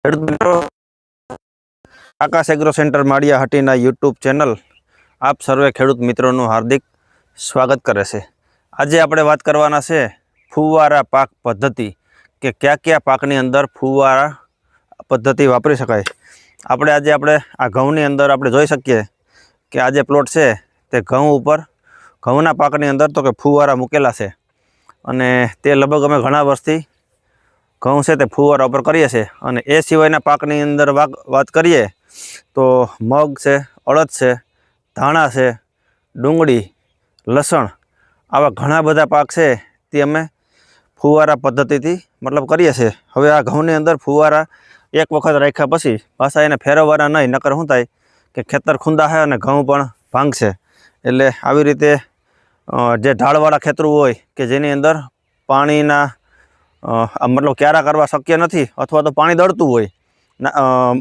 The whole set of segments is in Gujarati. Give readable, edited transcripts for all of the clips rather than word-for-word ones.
ખેડૂત મિત્રો, આકાશ agro centre Maliya Hatina YouTube channel આપ સર્વે ખેડૂત મિત્રોનું હાર્દિક સ્વાગત કરે છે। આજે આપણે વાત કરવાના છે ફુવારા પાક પદ્ધતિ કે કયા કયા પાકની અંદર ફુવારા પદ્ધતિ વાપરી શકાય। આપણે આ ઘઉંની અંદર આપણે જોઈ શકીએ કે આ જે પ્લોટ છે તે ઘઉં ઉપર ઘઉંના પાકની અંદર તો કે ફુવારા મૂકેલા છે અને તે લગભગ અમે ઘણા વર્ષથી ઘઉં છે તે ફુવારા ઉપર કરીએ છીએ। અને એ સિવાયના પાકની અંદર વાત કરીએ તો મગ છે, અડદ છે, ધાણા છે, ડુંગળી, લસણ, આવા ઘણા બધા પાક છે તે અમે ફુવારા પદ્ધતિથી મતલબ કરીએ છીએ। હવે આ ઘઉંની અંદર ફુવારા એક વખત રાખ્યા પછી પાછા એને ફેરવવાના નહીં, નકર શું થાય કે ખેતર ખૂંદા છે અને ઘઉં પણ ભાંગશે। એટલે આવી રીતે જે ઢાળવાળા ખેતરું હોય કે જેની અંદર પાણીના મતલબ ક્યારા કરવા શક્ય નથી અથવા તો પાણી દળતું હોય,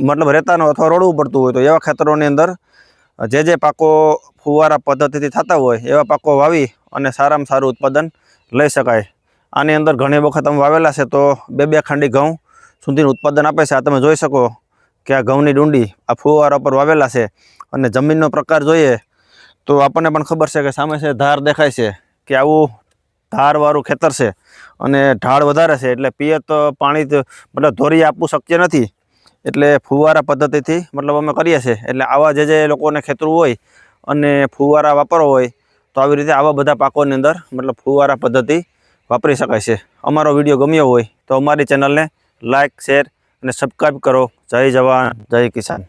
મતલબ રેતાનો અથવા રોડવું પડતું હોય, તો એવા ખેતરોની અંદર જે પાકો ફુવારા પદ્ધતિથી થતા હોય એવા પાકો વાવી અને સારામાં સારું ઉત્પાદન લઈ શકાય। આની અંદર ઘણી વખત અમે વાવેલા છે તો બે ખાંડી ઘઉં સુધીનું ઉત્પાદન આપે છે। આ તમે જોઈ શકો કે આ ઘઉંની ડુંડી આ ફુવારા પર વાવેલા છે અને જમીનનો પ્રકાર જોઈએ તો આપણને પણ ખબર છે કે સામે છે ધાર દેખાય છે કે આવું ધારવાળું ખેતર છે અને ઢાળ વધારે છે એટલે પિયત પાણી મતલબ ધોરી આપવું શક્ય નથી। એટલે ફુવારા પદ્ધતિથી મતલબ અમે કરીએ છીએ। એટલે આવા જે લોકોને ખેતરું હોય અને ફુવારા વાપરવો હોય તો આવી રીતે આવા બધા પાકોની અંદર મતલબ ફુવારા પદ્ધતિ વાપરી શકાય છે। અમારો વિડીયો ગમ્યો હોય તો અમારી ચેનલને લાઇક, શેર અને સબસ્ક્રાઈબ કરો। જય જવાન, જય કિસાન।